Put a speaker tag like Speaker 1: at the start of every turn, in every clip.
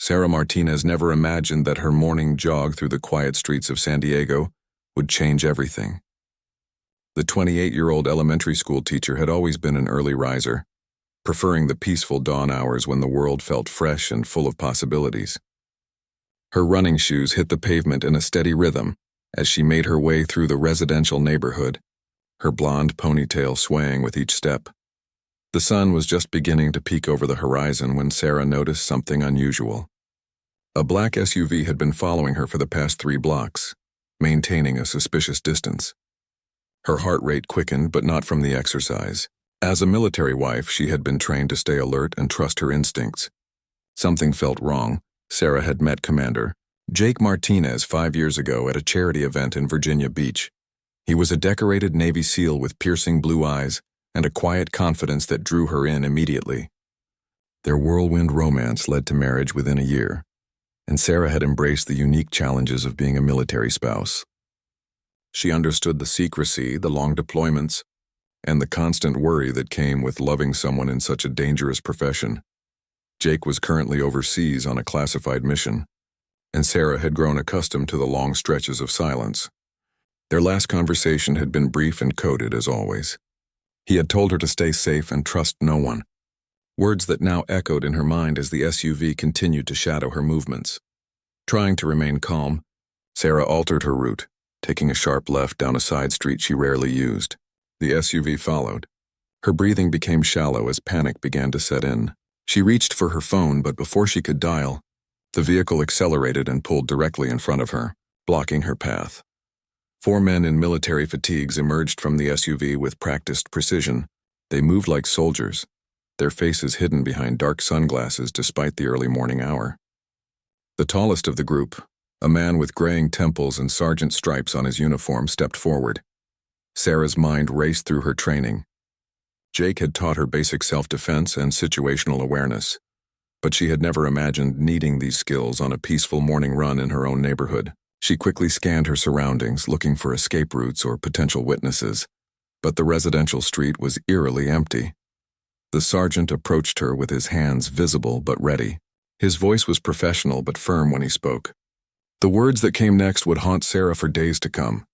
Speaker 1: Sarah Martinez never imagined that her morning jog through the quiet streets of San Diego would change everything. The 28-year-old elementary school teacher had always been an early riser, preferring the peaceful dawn hours when the world felt fresh and full of possibilities. Her running shoes hit the pavement in a steady rhythm as she made her way through the residential neighborhood, her blonde ponytail swaying with each step. The sun was just beginning to peek over the horizon when Sarah noticed something unusual. A black SUV had been following her for the past 3 blocks, maintaining a suspicious distance. Her heart rate quickened, but not from the exercise. As a military wife, she had been trained to stay alert and trust her instincts. Something felt wrong. Sarah had met Commander Jake Martinez 5 years ago at a charity event in Virginia Beach. He was a decorated Navy SEAL with piercing blue eyes and a quiet confidence that drew her in immediately. Their whirlwind romance led to marriage within a year, and Sarah had embraced the unique challenges of being a military spouse. She understood the secrecy, the long deployments, and the constant worry that came with loving someone in such a dangerous profession. Jake was currently overseas on a classified mission, and Sarah had grown accustomed to the long stretches of silence. Their last conversation had been brief and coded as always. He had told her to stay safe and trust no one, words that now echoed in her mind as the SUV continued to shadow her movements. Trying to remain calm, Sarah altered her route, taking a sharp left down a side street she rarely used. The SUV followed. Her breathing became shallow as panic began to set in. She reached for her phone, but before she could dial, the vehicle accelerated and pulled directly in front of her, blocking her path. 4 men in military fatigues emerged from the SUV with practiced precision. They moved like soldiers, their faces hidden behind dark sunglasses despite the early morning hour. The tallest of the group, a man with graying temples and sergeant stripes on his uniform, stepped forward. Sarah's mind raced through her training. Jake had taught her basic self-defense and situational awareness, but she had never imagined needing these skills on a peaceful morning run in her own neighborhood. She quickly scanned her surroundings, looking for escape routes or potential witnesses, but the residential street was eerily empty. The sergeant approached her with his hands visible but ready. His voice was professional but firm when he spoke. The words that came next would haunt Sarah for days to come.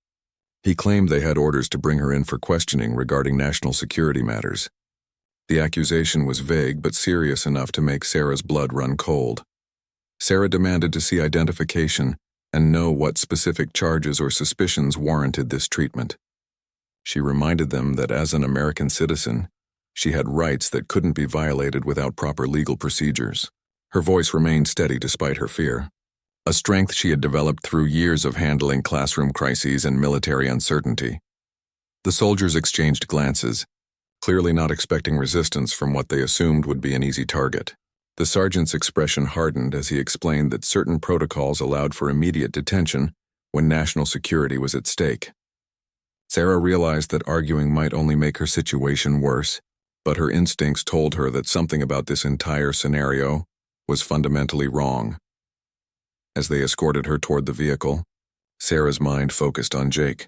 Speaker 1: He claimed they had orders to bring her in for questioning regarding national security matters. The accusation was vague but serious enough to make Sarah's blood run cold. Sarah demanded to see identification and know what specific charges or suspicions warranted this treatment. She reminded them that as an American citizen, she had rights that couldn't be violated without proper legal procedures. Her voice remained steady despite her fear, a strength she had developed through years of handling classroom crises and military uncertainty. The soldiers exchanged glances, clearly not expecting resistance from what they assumed would be an easy target. The sergeant's expression hardened as he explained that certain protocols allowed for immediate detention when national security was at stake. Sarah realized that arguing might only make her situation worse, but her instincts told her that something about this entire scenario was fundamentally wrong. As they escorted her toward the vehicle, Sarah's mind focused on Jake.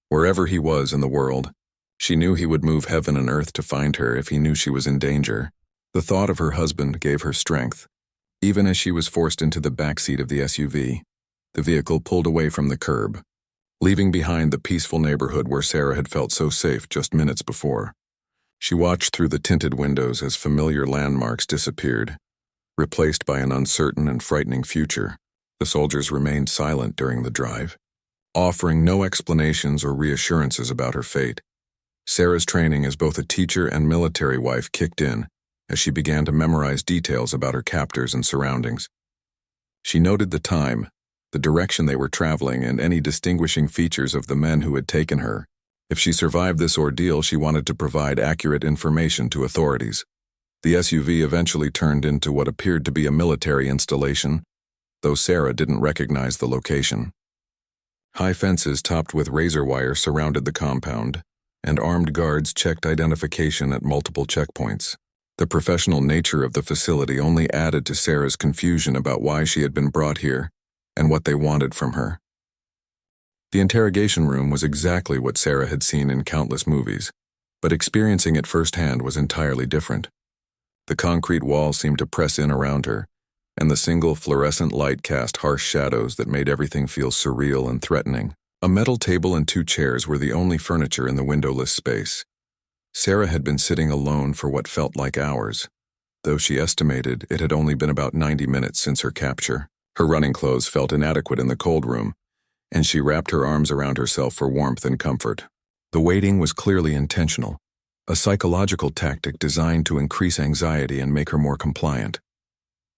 Speaker 1: Wherever he was in the world, she knew he would move heaven and earth to find her if he knew she was in danger. The thought of her husband gave her strength. Even as she was forced into the backseat of the SUV, the vehicle pulled away from the curb, leaving behind the peaceful neighborhood where Sarah had felt so safe just minutes before. She watched through the tinted windows as familiar landmarks disappeared, replaced by an uncertain and frightening future. The soldiers remained silent during the drive, offering no explanations or reassurances about her fate. Sarah's training as both a teacher and military wife kicked in as she began to memorize details about her captors and surroundings. She noted the time, the direction they were traveling, and any distinguishing features of the men who had taken her. If she survived this ordeal, she wanted to provide accurate information to authorities. The SUV eventually turned into what appeared to be a military installation, though Sarah didn't recognize the location. High fences topped with razor wire surrounded the compound, and armed guards checked identification at multiple checkpoints. The professional nature of the facility only added to Sarah's confusion about why she had been brought here and what they wanted from her. The interrogation room was exactly what Sarah had seen in countless movies, but experiencing it firsthand was entirely different. The concrete wall seemed to press in around her, and the single fluorescent light cast harsh shadows that made everything feel surreal and threatening. A metal table and 2 chairs were the only furniture in the windowless space. Sarah had been sitting alone for what felt like hours, though she estimated it had only been about 90 minutes since her capture. Her running clothes felt inadequate in the cold room, and she wrapped her arms around herself for warmth and comfort. The waiting was clearly intentional, a psychological tactic designed to increase anxiety and make her more compliant.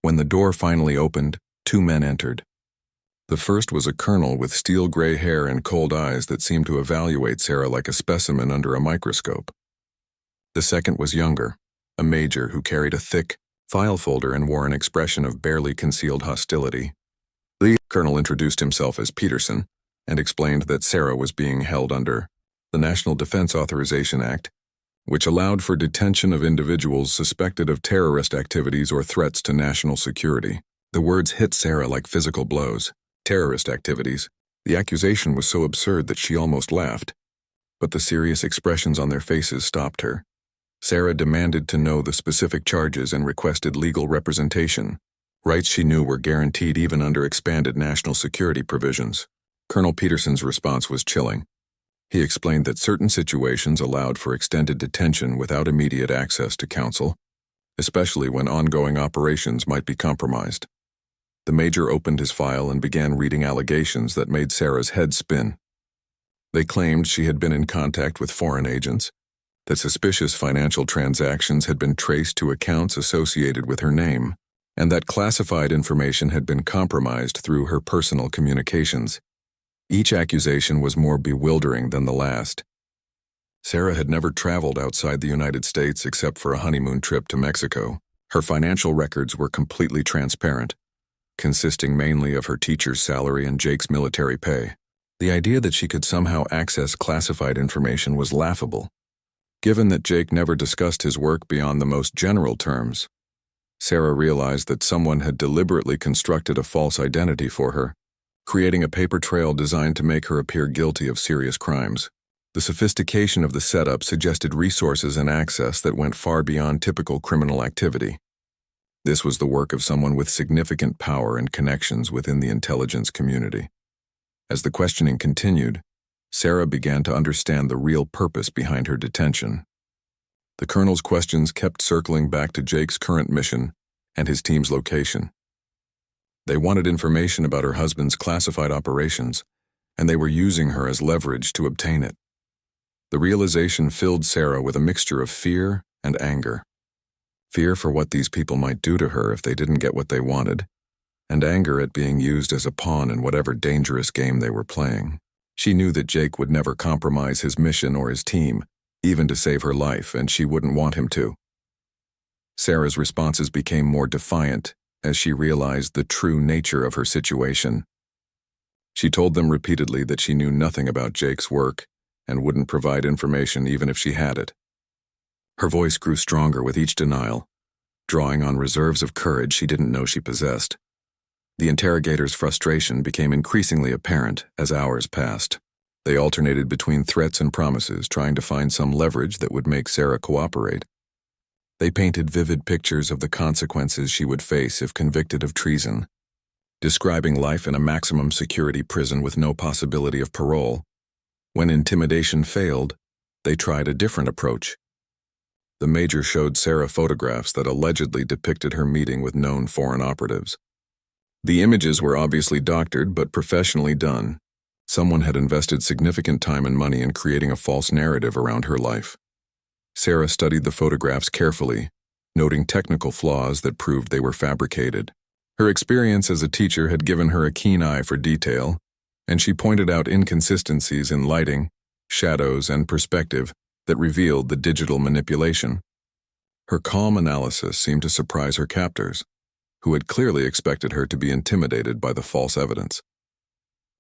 Speaker 1: When the door finally opened, 2 men entered. The first was a colonel with steel gray hair and cold eyes that seemed to evaluate Sarah like a specimen under a microscope. The second was younger, a major who carried a thick file folder and wore an expression of barely concealed hostility. The colonel introduced himself as Peterson and explained that Sarah was being held under the National Defense Authorization Act, which allowed for detention of individuals suspected of terrorist activities or threats to national security. The words hit Sarah like physical blows. Terrorist activities. The accusation was so absurd that she almost laughed, but the serious expressions on their faces stopped her. Sarah demanded to know the specific charges and requested legal representation, rights she knew were guaranteed even under expanded national security provisions. Colonel Peterson's response was chilling. He explained that certain situations allowed for extended detention without immediate access to counsel, especially when ongoing operations might be compromised. The major opened his file and began reading allegations that made Sarah's head spin. They claimed she had been in contact with foreign agents, that suspicious financial transactions had been traced to accounts associated with her name, and that classified information had been compromised through her personal communications. Each accusation was more bewildering than the last. Sarah had never traveled outside the United States except for a honeymoon trip to Mexico. Her financial records were completely transparent, consisting mainly of her teacher's salary and Jake's military pay. The idea that she could somehow access classified information was laughable, given that Jake never discussed his work beyond the most general terms. Sarah realized that someone had deliberately constructed a false identity for her, creating a paper trail designed to make her appear guilty of serious crimes. The sophistication of the setup suggested resources and access that went far beyond typical criminal activity. This was the work of someone with significant power and connections within the intelligence community. As the questioning continued, Sarah began to understand the real purpose behind her detention. The colonel's questions kept circling back to Jake's current mission and his team's location. They wanted information about her husband's classified operations, and they were using her as leverage to obtain it. The realization filled Sarah with a mixture of fear and anger. Fear for what these people might do to her if they didn't get what they wanted, and anger at being used as a pawn in whatever dangerous game they were playing. She knew that Jake would never compromise his mission or his team, even to save her life, and she wouldn't want him to. Sarah's responses became more defiant as she realized the true nature of her situation. She told them repeatedly that she knew nothing about Jake's work and wouldn't provide information even if she had it. Her voice grew stronger with each denial, drawing on reserves of courage she didn't know she possessed. The interrogator's frustration became increasingly apparent as hours passed. They alternated between threats and promises, trying to find some leverage that would make Sarah cooperate. They painted vivid pictures of the consequences she would face if convicted of treason, describing life in a maximum security prison with no possibility of parole. When intimidation failed, they tried a different approach. The major showed Sarah photographs that allegedly depicted her meeting with known foreign operatives. The images were obviously doctored but professionally done. Someone had invested significant time and money in creating a false narrative around her life. Sarah studied the photographs carefully, noting technical flaws that proved they were fabricated. Her experience as a teacher had given her a keen eye for detail, and she pointed out inconsistencies in lighting, shadows, and perspective that revealed the digital manipulation. Her calm analysis seemed to surprise her captors, who had clearly expected her to be intimidated by the false evidence.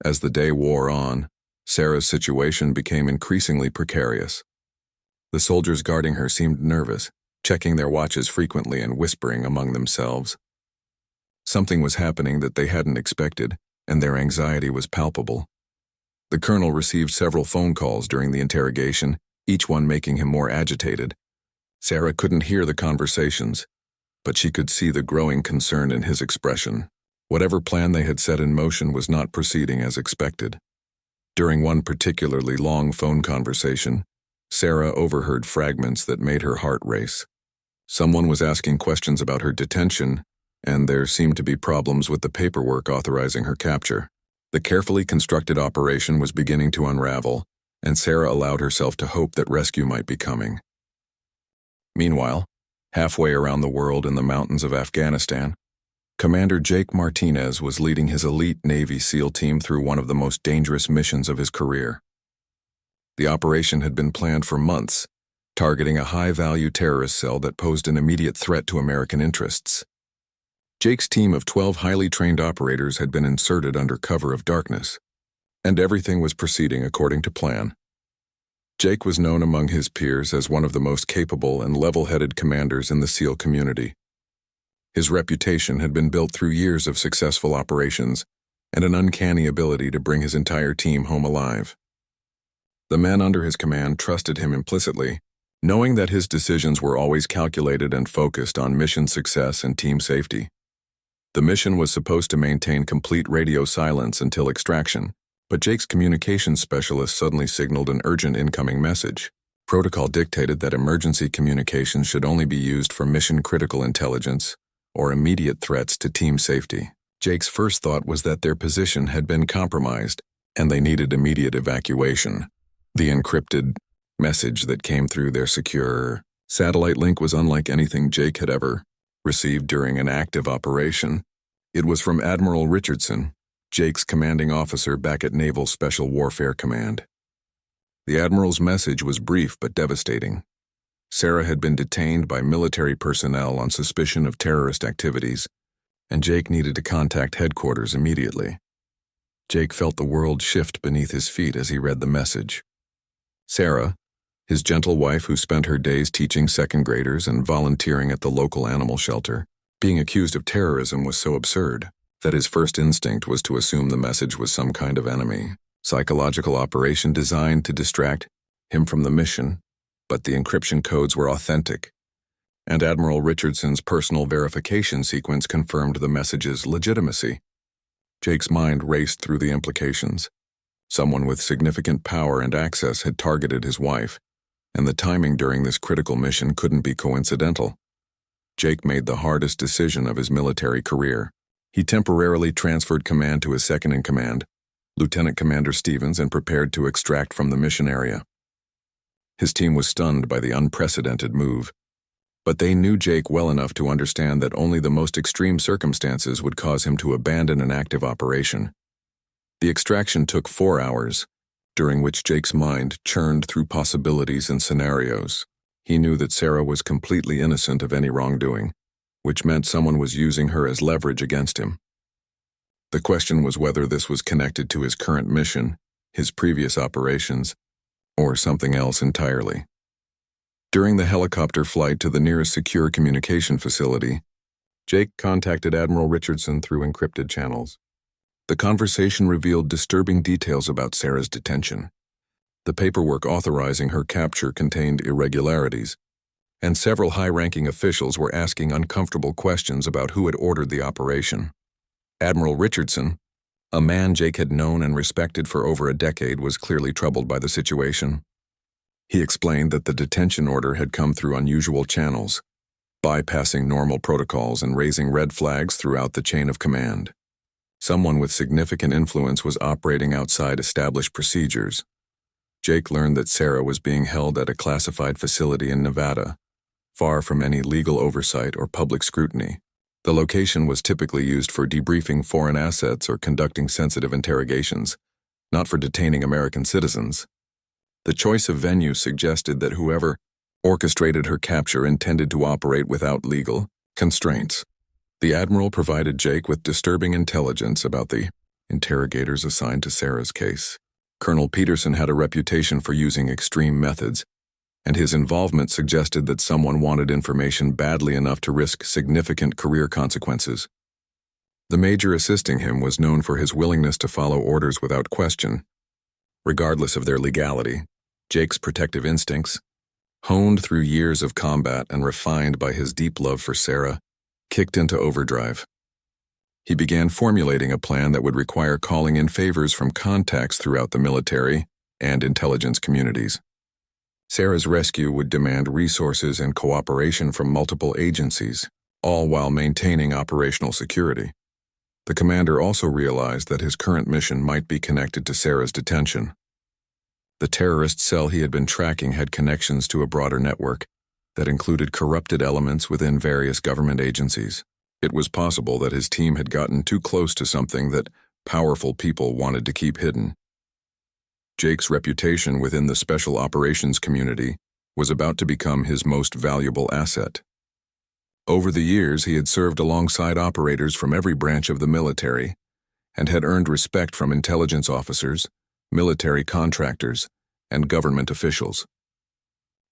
Speaker 1: As the day wore on, Sarah's situation became increasingly precarious. The soldiers guarding her seemed nervous, checking their watches frequently and whispering among themselves. Something was happening that they hadn't expected, and their anxiety was palpable. The colonel received several phone calls during the interrogation, each one making him more agitated. Sarah couldn't hear the conversations, but she could see the growing concern in his expression. Whatever plan they had set in motion was not proceeding as expected. During one particularly long phone conversation, Sarah overheard fragments that made her heart race. Someone was asking questions about her detention, and there seemed to be problems with the paperwork authorizing her capture. The carefully constructed operation was beginning to unravel, and Sarah allowed herself to hope that rescue might be coming. Meanwhile, halfway around the world in the mountains of Afghanistan, Commander Jake Martinez was leading his elite Navy SEAL team through one of the most dangerous missions of his career. The operation had been planned for months, targeting a high-value terrorist cell that posed an immediate threat to American interests. Jake's team of 12 highly trained operators had been inserted under cover of darkness, and everything was proceeding according to plan. Jake was known among his peers as one of the most capable and level-headed commanders in the SEAL community. His reputation had been built through years of successful operations and an uncanny ability to bring his entire team home alive. The men under his command trusted him implicitly, knowing that his decisions were always calculated and focused on mission success and team safety. The mission was supposed to maintain complete radio silence until extraction, but Jake's communications specialist suddenly signaled an urgent incoming message. Protocol dictated that emergency communications should only be used for mission-critical intelligence or immediate threats to team safety. Jake's first thought was that their position had been compromised and they needed immediate evacuation. The encrypted message that came through their secure satellite link was unlike anything Jake had ever received during an active operation. It was from Admiral Richardson, Jake's commanding officer back at Naval Special Warfare Command. The Admiral's message was brief but devastating. Sarah had been detained by military personnel on suspicion of terrorist activities, and Jake needed to contact headquarters immediately. Jake felt the world shift beneath his feet as he read the message. Sarah, his gentle wife who spent her days teaching second graders and volunteering at the local animal shelter, being accused of terrorism was so absurd that his first instinct was to assume the message was some kind of enemy, psychological operation designed to distract him from the mission. But the encryption codes were authentic, and Admiral Richardson's personal verification sequence confirmed the message's legitimacy. Jake's mind raced through the implications. Someone with significant power and access had targeted his wife, and the timing during this critical mission couldn't be coincidental. Jake made the hardest decision of his military career. He temporarily transferred command to his second-in-command, Lieutenant Commander Stevens, and prepared to extract from the mission area. His team was stunned by the unprecedented move, but they knew Jake well enough to understand that only the most extreme circumstances would cause him to abandon an active operation. The extraction took 4 hours, during which Jake's mind churned through possibilities and scenarios. He knew that Sarah was completely innocent of any wrongdoing, which meant someone was using her as leverage against him. The question was whether this was connected to his current mission, his previous operations, or something else entirely. During the helicopter flight to the nearest secure communication facility, Jake contacted Admiral Richardson through encrypted channels. The conversation revealed disturbing details about Sarah's detention. The paperwork authorizing her capture contained irregularities, and several high-ranking officials were asking uncomfortable questions about who had ordered the operation. Admiral Richardson, a man Jake had known and respected for over a decade, was clearly troubled by the situation. He explained that the detention order had come through unusual channels, bypassing normal protocols and raising red flags throughout the chain of command. Someone with significant influence was operating outside established procedures. Jake learned that Sarah was being held at a classified facility in Nevada, far from any legal oversight or public scrutiny. The location was typically used for debriefing foreign assets or conducting sensitive interrogations, not for detaining American citizens. The choice of venue suggested that whoever orchestrated her capture intended to operate without legal constraints. The Admiral provided Jake with disturbing intelligence about the interrogators assigned to Sarah's case. Colonel Peterson had a reputation for using extreme methods, and his involvement suggested that someone wanted information badly enough to risk significant career consequences. The major assisting him was known for his willingness to follow orders without question, regardless of their legality. Jake's protective instincts, honed through years of combat and refined by his deep love for Sarah, kicked into overdrive. He began formulating a plan that would require calling in favors from contacts throughout the military and intelligence communities. Sarah's rescue would demand resources and cooperation from multiple agencies, all while maintaining operational security. The commander also realized that his current mission might be connected to Sarah's detention. The terrorist cell he had been tracking had connections to a broader network that included corrupted elements within various government agencies. It was possible that his team had gotten too close to something that powerful people wanted to keep hidden. Jake's reputation within the special operations community was about to become his most valuable asset. Over the years, he had served alongside operators from every branch of the military and had earned respect from intelligence officers, military contractors, and government officials.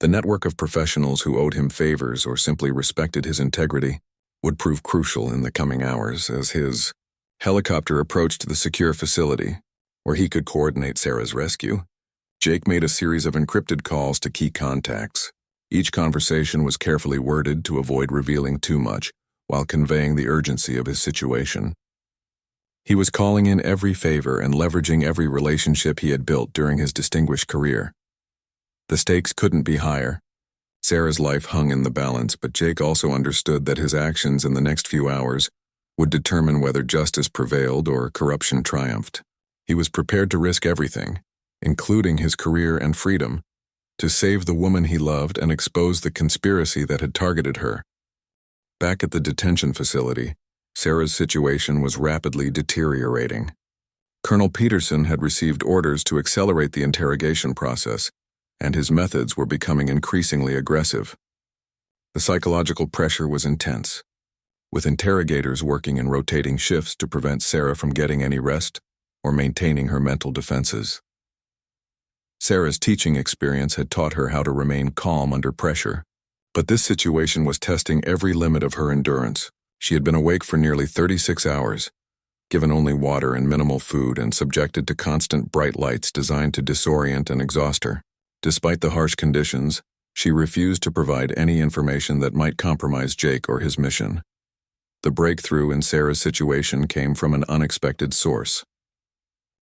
Speaker 1: The network of professionals who owed him favors or simply respected his integrity would prove crucial in the coming hours as his helicopter approached the secure facility, where he could coordinate Sarah's rescue. Jake made a series of encrypted calls to key contacts. Each conversation was carefully worded to avoid revealing too much, while conveying the urgency of his situation. He was calling in every favor and leveraging every relationship he had built during his distinguished career. The stakes couldn't be higher. Sarah's life hung in the balance, but Jake also understood that his actions in the next few hours would determine whether justice prevailed or corruption triumphed. He was prepared to risk everything, including his career and freedom, to save the woman he loved and expose the conspiracy that had targeted her. Back at the detention facility, Sarah's situation was rapidly deteriorating. Colonel Peterson had received orders to accelerate the interrogation process, and his methods were becoming increasingly aggressive. The psychological pressure was intense, with interrogators working in rotating shifts to prevent Sarah from getting any rest or maintaining her mental defenses. Sarah's teaching experience had taught her how to remain calm under pressure, but this situation was testing every limit of her endurance. She had been awake for nearly 36 hours, given only water and minimal food, and subjected to constant bright lights designed to disorient and exhaust her. Despite the harsh conditions, she refused to provide any information that might compromise Jake or his mission. The breakthrough in Sarah's situation came from an unexpected source.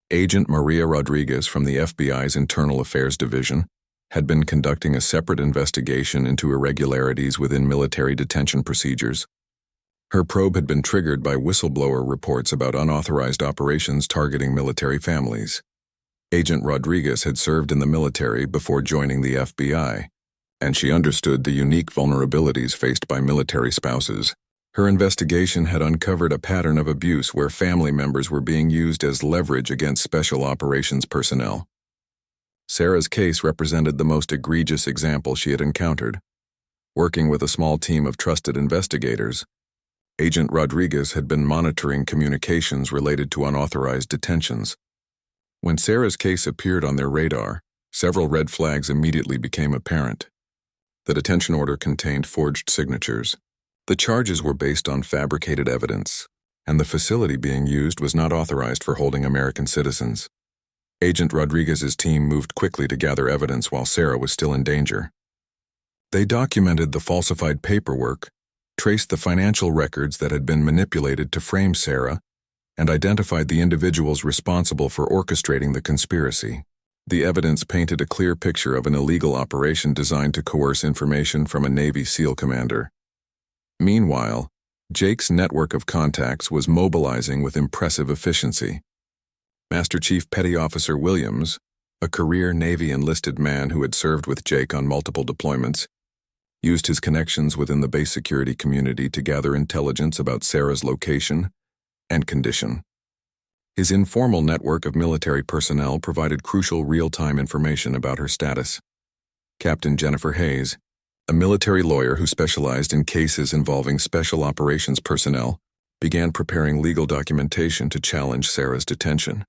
Speaker 1: Agent Maria Rodriguez from the FBI's Internal Affairs Division had been conducting a separate investigation into irregularities within military detention procedures. Her probe had been triggered by whistleblower reports about unauthorized operations targeting military families. Agent Rodriguez had served in the military before joining the FBI, and she understood the unique vulnerabilities faced by military spouses. Her investigation had uncovered a pattern of abuse where family members were being used as leverage against special operations personnel. Sarah's case represented the most egregious example she had encountered. Working with a small team of trusted investigators, Agent Rodriguez had been monitoring communications related to unauthorized detentions. When Sarah's case appeared on their radar, several red flags immediately became apparent. The detention order contained forged signatures. The charges were based on fabricated evidence, and the facility being used was not authorized for holding American citizens. Agent Rodriguez's team moved quickly to gather evidence while Sarah was still in danger. They documented the falsified paperwork, traced the financial records that had been manipulated to frame Sarah, and identified the individuals responsible for orchestrating the conspiracy. The evidence painted a clear picture of an illegal operation designed to coerce information from a Navy SEAL commander. Meanwhile, Jake's network of contacts was mobilizing with impressive efficiency. Master Chief Petty Officer Williams, a career Navy enlisted man who had served with Jake on multiple deployments, used his connections within the base security community to gather intelligence about Sarah's location and condition. His informal network of military personnel provided crucial real-time information about her status. Captain Jennifer Hayes, a military lawyer who specialized in cases involving special operations personnel, began preparing legal documentation to challenge Sarah's detention.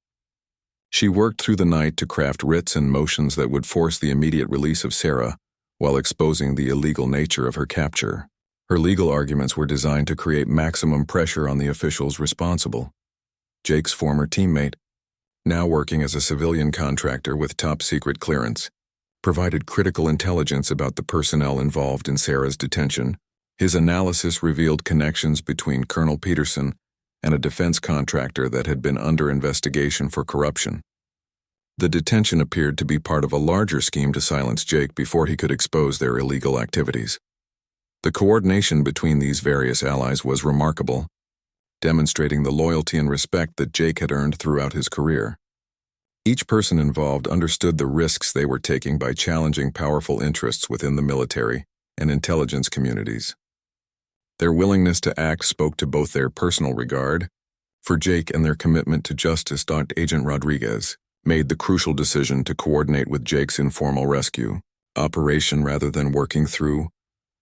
Speaker 1: She worked through the night to craft writs and motions that would force the immediate release of Sarah, while exposing the illegal nature of her capture. Her legal arguments were designed to create maximum pressure on the officials responsible. Jake's former teammate, now working as a civilian contractor with top-secret clearance, provided critical intelligence about the personnel involved in Sarah's detention, His analysis revealed connections between Colonel Peterson and a defense contractor that had been under investigation for corruption. The detention appeared to be part of a larger scheme to silence Jake before he could expose their illegal activities. The coordination between these various allies was remarkable, demonstrating the loyalty and respect that Jake had earned throughout his career. Each person involved understood the risks they were taking by challenging powerful interests within the military and intelligence communities. Their willingness to act spoke to both their personal regard for Jake and their commitment to justice. Agent Rodriguez made the crucial decision to coordinate with Jake's informal rescue operation rather than working through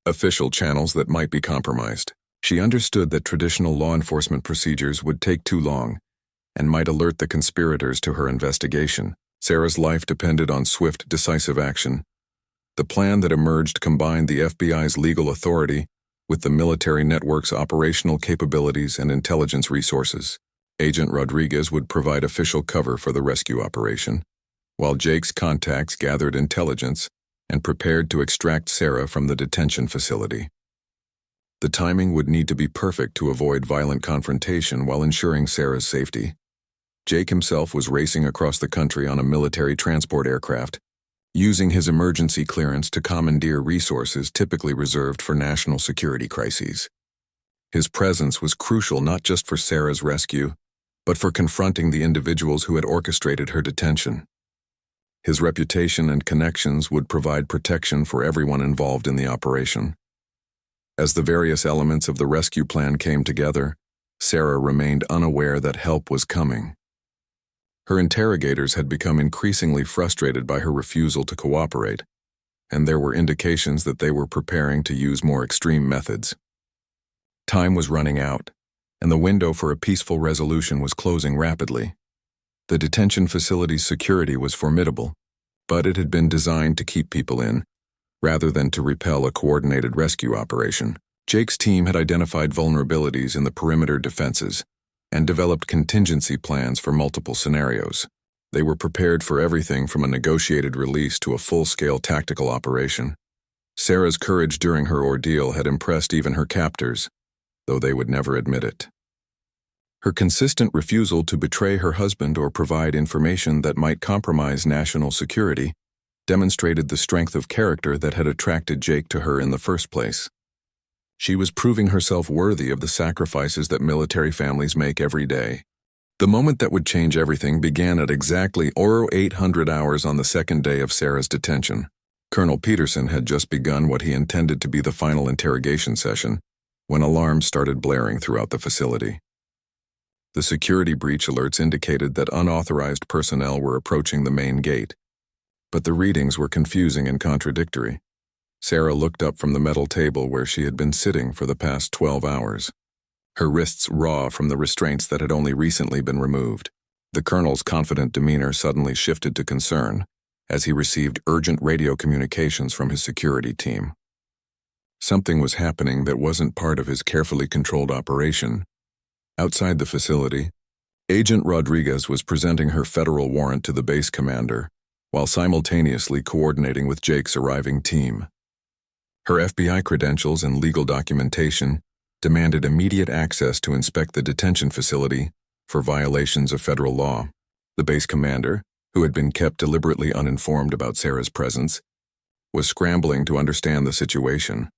Speaker 1: official channels that might be compromised. She understood that traditional law enforcement procedures would take too long and might alert the conspirators to her investigation. Sarah's life depended on swift, decisive action. The plan that emerged combined the FBI's legal authority with the military network's operational capabilities and intelligence resources. Agent Rodriguez would provide official cover for the rescue operation, while Jake's contacts gathered intelligence and prepared to extract Sarah from the detention facility. The timing would need to be perfect to avoid violent confrontation while ensuring Sarah's safety. Jake himself was racing across the country on a military transport aircraft, using his emergency clearance to commandeer resources typically reserved for national security crises. His presence was crucial not just for Sarah's rescue, but for confronting the individuals who had orchestrated her detention. His reputation and connections would provide protection for everyone involved in the operation. As the various elements of the rescue plan came together, Sarah remained unaware that help was coming. Her interrogators had become increasingly frustrated by her refusal to cooperate, and there were indications that they were preparing to use more extreme methods. Time was running out, and the window for a peaceful resolution was closing rapidly. The detention facility's security was formidable, but it had been designed to keep people in, rather than to repel a coordinated rescue operation. Jake's team had identified vulnerabilities in the perimeter defenses and developed contingency plans for multiple scenarios. They were prepared for everything from a negotiated release to a full-scale tactical operation. Sarah's courage during her ordeal had impressed even her captors, though they would never admit it. Her consistent refusal to betray her husband or provide information that might compromise national security demonstrated the strength of character that had attracted Jake to her in the first place. She was proving herself worthy of the sacrifices that military families make every day. The moment that would change everything began at exactly 0800 hours on the second day of Sarah's detention. Colonel Peterson had just begun what he intended to be the final interrogation session when alarms started blaring throughout the facility. The security breach alerts indicated that unauthorized personnel were approaching the main gate, but the readings were confusing and contradictory. Sarah looked up from the metal table where she had been sitting for the past 12 hours, her wrists raw from the restraints that had only recently been removed. The colonel's confident demeanor suddenly shifted to concern as he received urgent radio communications from his security team. Something was happening that wasn't part of his carefully controlled operation. Outside the facility, Agent Rodriguez was presenting her federal warrant to the base commander, while simultaneously coordinating with Jake's arriving team. Her FBI credentials and legal documentation demanded immediate access to inspect the detention facility for violations of federal law. The base commander, who had been kept deliberately uninformed about Sarah's presence, was scrambling to understand the situation.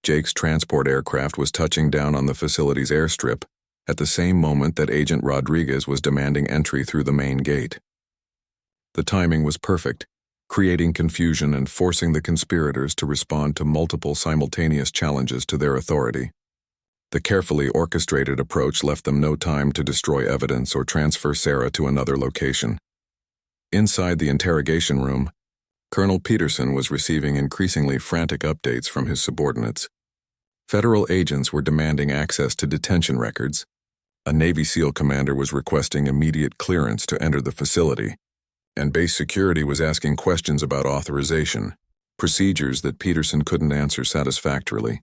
Speaker 1: Jake's transport aircraft was touching down on the facility's airstrip at the same moment that Agent Rodriguez was demanding entry through the main gate. The timing was perfect, creating confusion and forcing the conspirators to respond to multiple simultaneous challenges to their authority. The carefully orchestrated approach left them no time to destroy evidence or transfer Sarah to another location. Inside the interrogation room, Colonel Peterson was receiving increasingly frantic updates from his subordinates. Federal agents were demanding access to detention records. A Navy SEAL commander was requesting immediate clearance to enter the facility, and base security was asking questions about authorization, procedures that Peterson couldn't answer satisfactorily.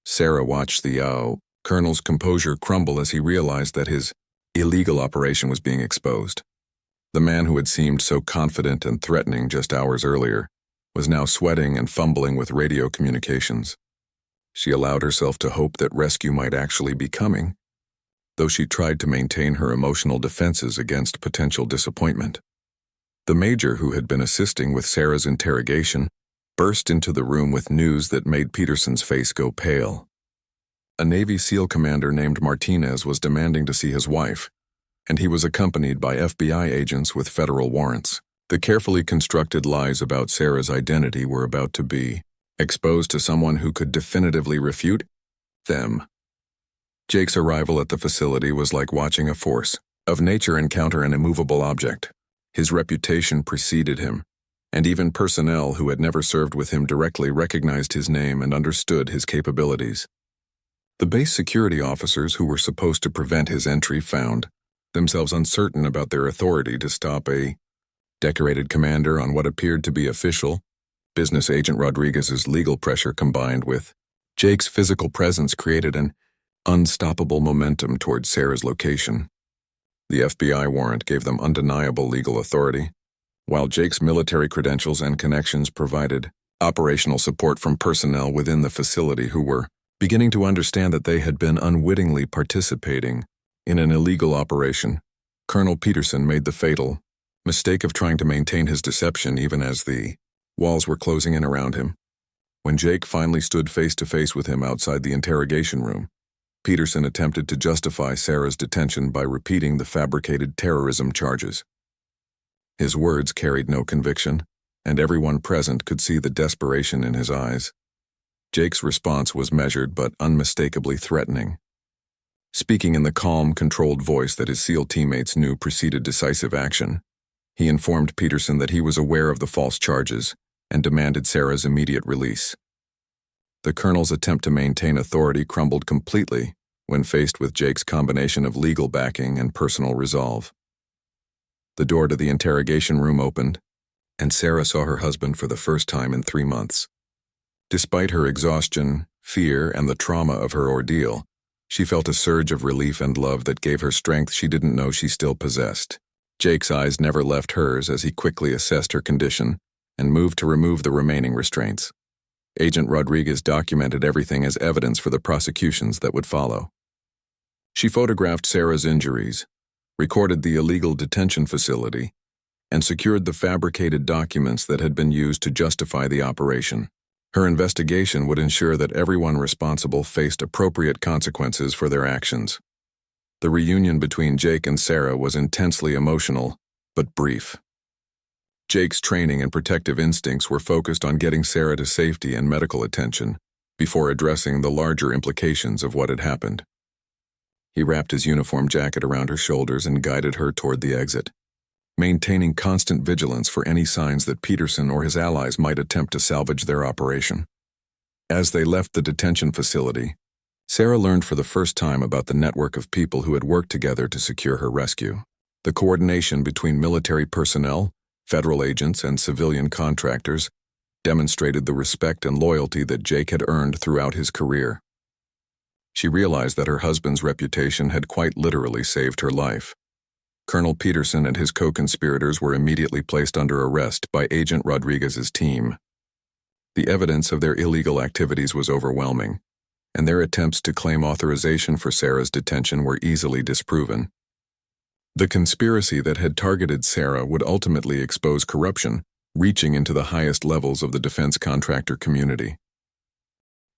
Speaker 1: Sarah watched the colonel's composure crumble as he realized that his illegal operation was being exposed. The man who had seemed so confident and threatening just hours earlier was now sweating and fumbling with radio communications. She allowed herself to hope that rescue might actually be coming, though she tried to maintain her emotional defenses against potential disappointment. The major who had been assisting with Sarah's interrogation burst into the room with news that made Peterson's face go pale. A Navy SEAL commander named Martinez was demanding to see his wife, and he was accompanied by FBI agents with federal warrants. The carefully constructed lies about Sarah's identity were about to be exposed to someone who could definitively refute them. Jake's arrival at the facility was like watching a force of nature encounter an immovable object. His reputation preceded him, and even personnel who had never served with him directly recognized his name and understood his capabilities. The base security officers who were supposed to prevent his entry found themselves uncertain about their authority to stop a decorated commander on what appeared to be official business. Agent Rodriguez's legal pressure combined with Jake's physical presence created an unstoppable momentum towards Sarah's location. The FBI warrant gave them undeniable legal authority, while Jake's military credentials and connections provided operational support from personnel within the facility who were beginning to understand that they had been unwittingly participating in an illegal operation. Colonel Peterson made the fatal mistake of trying to maintain his deception even as the walls were closing in around him. When Jake finally stood face to face with him outside the interrogation room, Peterson attempted to justify Sarah's detention by repeating the fabricated terrorism charges. His words carried no conviction, and everyone present could see the desperation in his eyes. Jake's response was measured but unmistakably threatening. Speaking in the calm, controlled voice that his SEAL teammates knew preceded decisive action, he informed Peterson that he was aware of the false charges and demanded Sarah's immediate release. The colonel's attempt to maintain authority crumbled completely when faced with Jake's combination of legal backing and personal resolve. The door to the interrogation room opened, and Sarah saw her husband for the first time in 3 months. Despite her exhaustion, fear, and the trauma of her ordeal, she felt a surge of relief and love that gave her strength she didn't know she still possessed. Jake's eyes never left hers as he quickly assessed her condition and moved to remove the remaining restraints. Agent Rodriguez documented everything as evidence for the prosecutions that would follow. She photographed Sarah's injuries, recorded the illegal detention facility, and secured the fabricated documents that had been used to justify the operation. Her investigation would ensure that everyone responsible faced appropriate consequences for their actions. The reunion between Jake and Sarah was intensely emotional, but brief. Jake's training and protective instincts were focused on getting Sarah to safety and medical attention before addressing the larger implications of what had happened. He wrapped his uniform jacket around her shoulders and guided her toward the exit, maintaining constant vigilance for any signs that Peterson or his allies might attempt to salvage their operation. As they left the detention facility, Sarah learned for the first time about the network of people who had worked together to secure her rescue. The coordination between military personnel, federal agents, and civilian contractors demonstrated the respect and loyalty that Jake had earned throughout his career. She realized that her husband's reputation had quite literally saved her life. Colonel Peterson and his co-conspirators were immediately placed under arrest by Agent Rodriguez's team. The evidence of their illegal activities was overwhelming, and their attempts to claim authorization for Sarah's detention were easily disproven. The conspiracy that had targeted Sarah would ultimately expose corruption, reaching into the highest levels of the defense contractor community.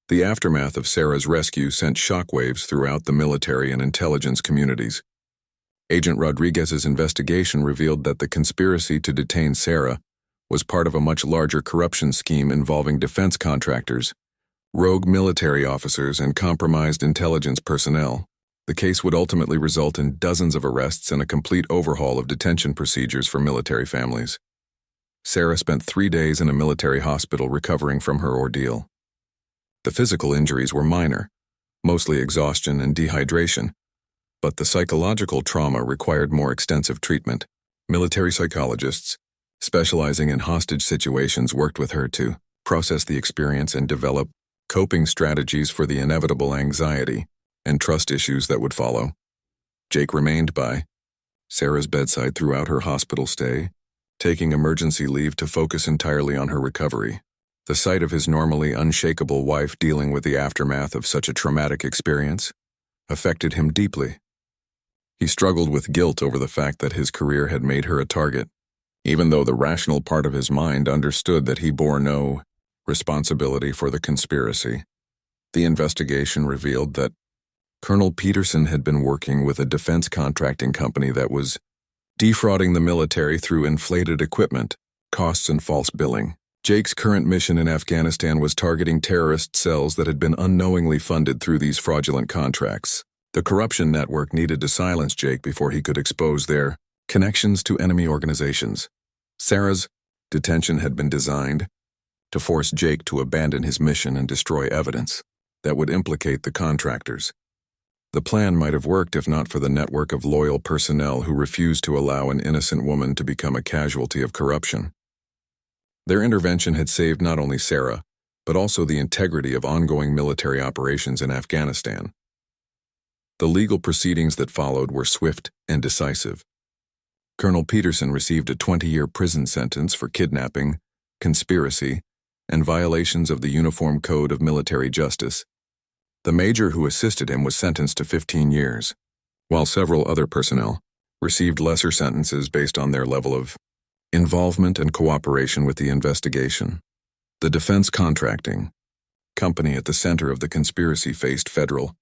Speaker 1: The aftermath of Sarah's rescue sent shockwaves throughout the military and intelligence communities. Agent Rodriguez's investigation revealed that the conspiracy to detain Sarah was part of a much larger corruption scheme involving defense contractors, rogue military officers, and compromised intelligence personnel. The case would ultimately result in dozens of arrests and a complete overhaul of detention procedures for military families. Sarah spent 3 days in a military hospital recovering from her ordeal. The physical injuries were minor, mostly exhaustion and dehydration, but the psychological trauma required more extensive treatment. Military psychologists, specializing in hostage situations, worked with her to process the experience and develop coping strategies for the inevitable anxiety and trust issues that would follow. Jake remained by Sarah's bedside throughout her hospital stay, taking emergency leave to focus entirely on her recovery. The sight of his normally unshakable wife dealing with the aftermath of such a traumatic experience affected him deeply. He struggled with guilt over the fact that his career had made her a target, even though the rational part of his mind understood that he bore no responsibility for the conspiracy. The investigation revealed that Colonel Peterson had been working with a defense contracting company that was defrauding the military through inflated equipment, costs, and false billing. Jake's current mission in Afghanistan was targeting terrorist cells that had been unknowingly funded through these fraudulent contracts. The corruption network needed to silence Jake before he could expose their connections to enemy organizations. Sarah's detention had been designed to force Jake to abandon his mission and destroy evidence that would implicate the contractors. The plan might have worked if not for the network of loyal personnel who refused to allow an innocent woman to become a casualty of corruption. Their intervention had saved not only Sarah, but also the integrity of ongoing military operations in Afghanistan. The legal proceedings that followed were swift and decisive. Colonel Peterson received a 20-year prison sentence for kidnapping, conspiracy, and violations of the Uniform Code of Military Justice. The major who assisted him was sentenced to 15 years, while several other personnel received lesser sentences based on their level of involvement and cooperation with the investigation. The defense contracting company at the center of the conspiracy faced federal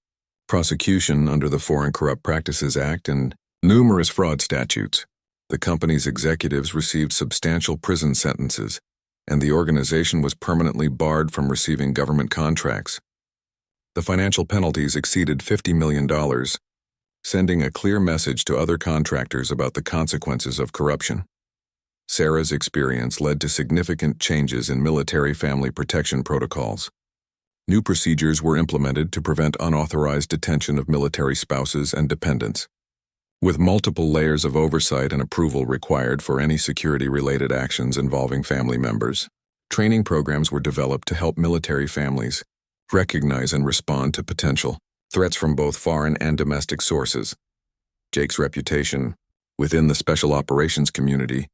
Speaker 1: prosecution under the Foreign Corrupt Practices Act and numerous fraud statutes. The company's executives received substantial prison sentences, and the organization was permanently barred from receiving government contracts. The financial penalties exceeded $50 million, sending a clear message to other contractors about the consequences of corruption. Sarah's experience led to significant changes in military family protection protocols. New procedures were implemented to prevent unauthorized detention of military spouses and dependents, with multiple layers of oversight and approval required for any security-related actions involving family members. Training programs were developed to help military families recognize and respond to potential threats from both foreign and domestic sources. Jake's reputation within the special operations community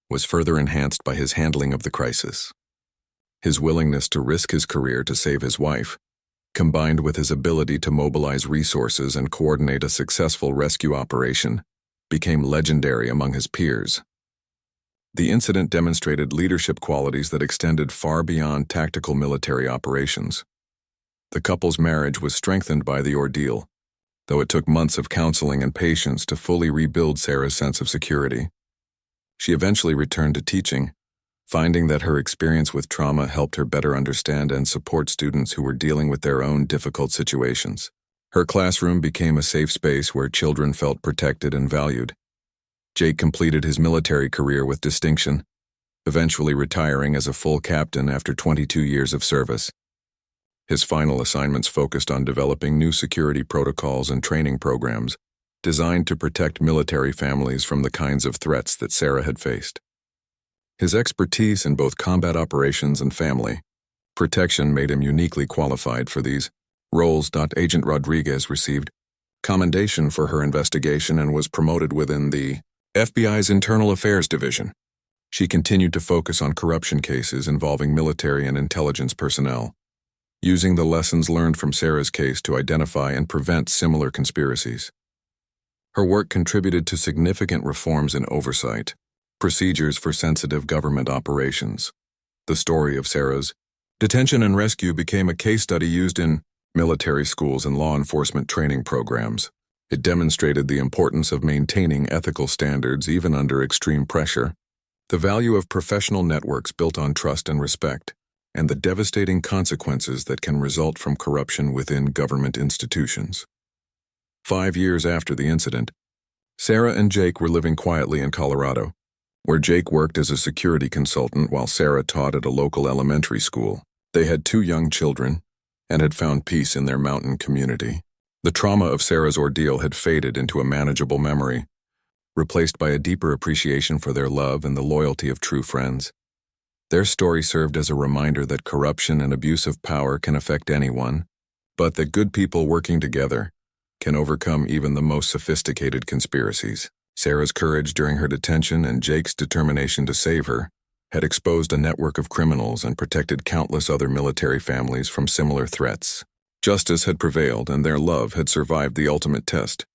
Speaker 1: was further enhanced by his handling of the crisis. His willingness to risk his career to save his wife, combined with his ability to mobilize resources and coordinate a successful rescue operation, became legendary among his peers. The incident demonstrated leadership qualities that extended far beyond tactical military operations. The couple's marriage was strengthened by the ordeal, though it took months of counseling and patience to fully rebuild Sarah's sense of security. She eventually returned to teaching, finding that her experience with trauma helped her better understand and support students who were dealing with their own difficult situations. Her classroom became a safe space where children felt protected and valued. Jake completed his military career with distinction, eventually retiring as a full captain after 22 years of service. His final assignments focused on developing new security protocols and training programs designed to protect military families from the kinds of threats that Sarah had faced. His expertise in both combat operations and family protection made him uniquely qualified for these roles. Agent Rodriguez received commendation for her investigation and was promoted within the FBI's Internal Affairs Division. She continued to focus on corruption cases involving military and intelligence personnel, using the lessons learned from Sarah's case to identify and prevent similar conspiracies. Her work contributed to significant reforms in oversight, procedures for sensitive government operations. The story of Sarah's detention and rescue became a case study used in military schools and law enforcement training programs. It demonstrated the importance of maintaining ethical standards even under extreme pressure, the value of professional networks built on trust and respect, and the devastating consequences that can result from corruption within government institutions. 5 years after the incident, Sarah and Jake were living quietly in Colorado, where Jake worked as a security consultant while Sarah taught at a local elementary school. They had 2 young children and had found peace in their mountain community. The trauma of Sarah's ordeal had faded into a manageable memory, replaced by a deeper appreciation for their love and the loyalty of true friends. Their story served as a reminder that corruption and abuse of power can affect anyone, but that good people working together can overcome even the most sophisticated conspiracies. Sarah's courage during her detention and Jake's determination to save her had exposed a network of criminals and protected countless other military families from similar threats. Justice had prevailed and their love had survived the ultimate test.